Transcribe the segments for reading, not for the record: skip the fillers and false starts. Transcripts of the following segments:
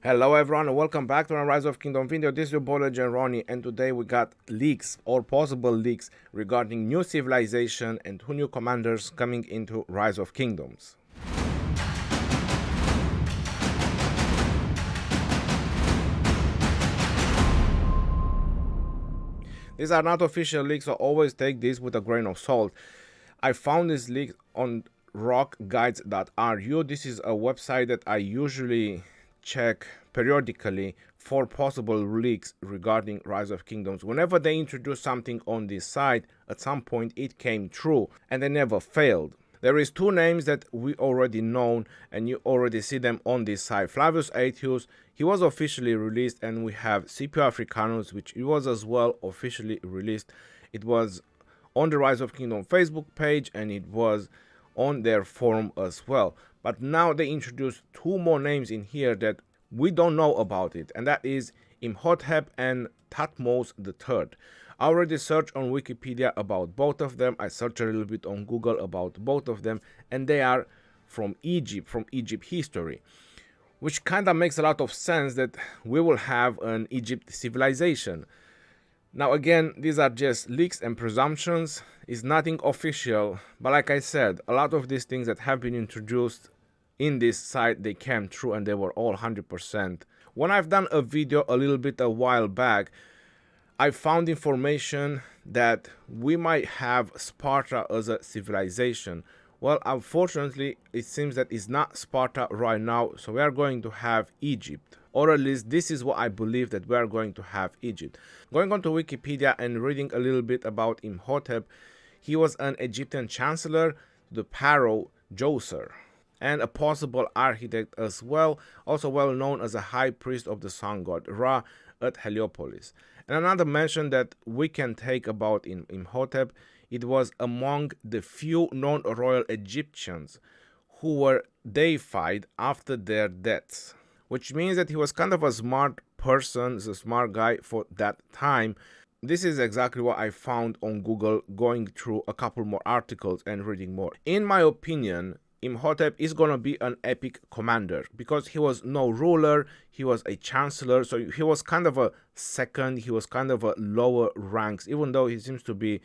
Hello everyone and welcome back to our Rise of Kingdom video. This is your boy Legend Ronnie, and today we got leaks or possible leaks regarding new civilization and 2 new commanders coming into Rise of Kingdoms. These are not official leaks, so always take this with a grain of salt. I found this leak on rokguides.ru. This is a website that I usually check periodically for possible leaks regarding Rise of Kingdoms. Whenever they introduce something on this site, at some point it came true and they never failed. There is 2 names that we already know and you already see them on this site. Flavius Aetius, he was officially released, and we have Scipio Africanus, which it was as well officially released. It was on the Rise of Kingdom Facebook page and it was on their forum as well. But now they introduced 2 more names in here that we don't know about it, and that is Imhotep and Tutmos III. I already searched on Wikipedia about both of them. I searched a little bit on Google about both of them, and they are from Egypt history, which kind of makes a lot of sense that we will have an Egypt civilization. Now again, these are just leaks and presumptions. It's nothing official, but like I said, a lot of these things that have been introduced in this site, they came true and they were all 100%. When I've done a video a while back, I found information that we might have Sparta as a civilization. Well, unfortunately, it seems that it's not Sparta right now, so we are going to have Egypt. Or at least this is what I believe, that we are going to have Egypt. Going on to Wikipedia and reading a little bit about Imhotep, he was an Egyptian chancellor, the pharaoh Djoser, and a possible architect as well, also well known as a high priest of the sun god Ra at Heliopolis. And another mention that we can take about Imhotep, it was among the few non-royal Egyptians who were deified after their deaths, which means that he was kind of a smart person, a smart guy for that time. This is exactly what I found on Google, going through a couple more articles and reading more. In my opinion, Imhotep is going to be an epic commander because he was no ruler, he was a chancellor, so he was kind of a second, he was kind of a lower ranks, even though he seems to be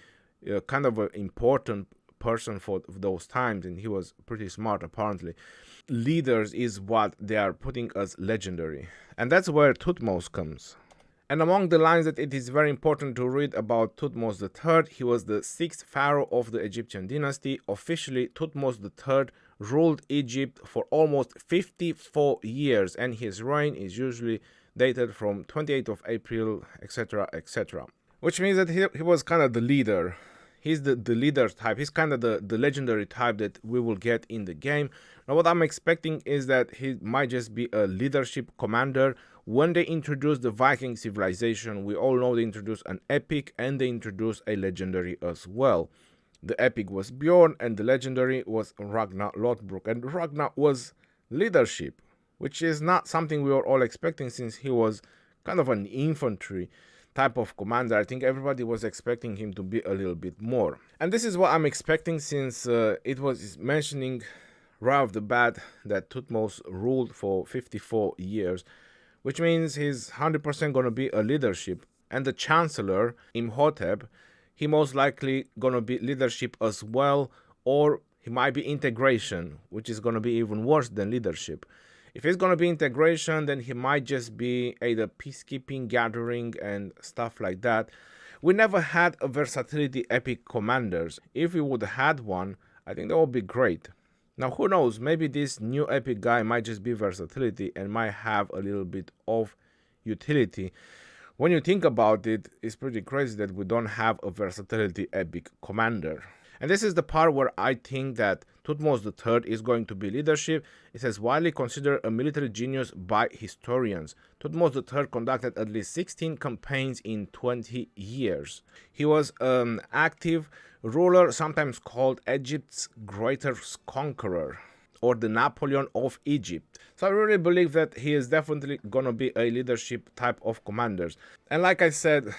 kind of an important person for those times, and he was pretty smart apparently. Leaders is what they are putting as legendary, and that's where Tutmos comes. And among the lines that it is very important to read about Tutmos III, he was the 6th pharaoh of the Egyptian dynasty. Officially, Tutmos III ruled Egypt for almost 54 years, and his reign is usually dated from 28th of April, etc., etc. Which means that he was kind of the leader. He's the leader type. He's kind of the legendary type that we will get in the game. Now what I'm expecting is that he might just be a leadership commander. When they introduced the Viking civilization, we all know they introduced an epic and they introduced a legendary as well. The epic was Bjorn and the legendary was Ragnar Lothbrok. And Ragnar was leadership, which is not something we were all expecting, since he was kind of an infantry type of commander. I think everybody was expecting him to be a little bit more. And this is what I'm expecting, since it was mentioning right off the bat that Tutmos ruled for 54 years, which means he's 100% going to be a leadership. And the chancellor, Imhotep, he most likely going to be leadership as well, or he might be integration, which is going to be even worse than leadership. If it's going to be integration, then he might just be either peacekeeping, gathering, and stuff like that. We never had a versatility epic commanders. If we would have had one, I think that would be great. Now, who knows, maybe this new epic guy might just be versatility and might have a little bit of utility. When you think about it, it's pretty crazy that we don't have a versatility epic commander. And this is the part where I think that Tutmos III is going to be leadership. It says widely considered a military genius by historians. Tutmos III conducted at least 16 campaigns in 20 years. He was an active ruler, sometimes called Egypt's greatest conqueror, or the Napoleon of Egypt. So I really believe that he is definitely gonna be a leadership type of commanders. And like I said,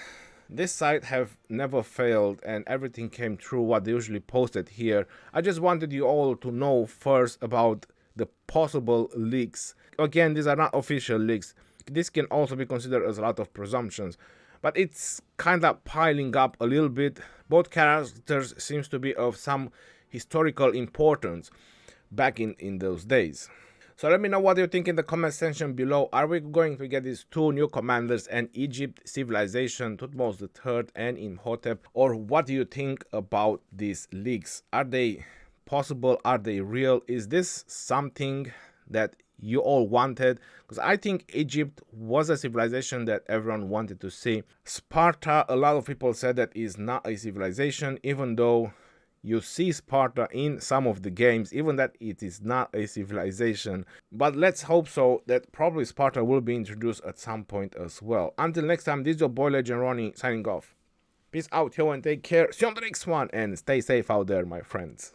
this site have never failed and everything came true what they usually posted here. I just wanted you all to know first about the possible leaks again, these are not official leaks. This can also be considered as a lot of presumptions, but it's kind of piling up a little bit. Both characters seems to be of some historical importance back in those days. So let me know what you think in the comment section below. Are we going to get these two new commanders, and Egypt civilization, Tutmos III and Imhotep, or what do you think about these leaks? Are they possible? Are they real? Is this something that you all wanted? Because I think Egypt was a civilization that everyone wanted to see. Sparta, a lot of people said that is not a civilization, even though you see Sparta in some of the games, even that it is not a civilization. But let's hope so, that probably Sparta will be introduced at some point as well. Until next time, this is your boy Legend Ronnie signing off. Peace out, yo, and take care. See you on the next one, and stay safe out there, my friends.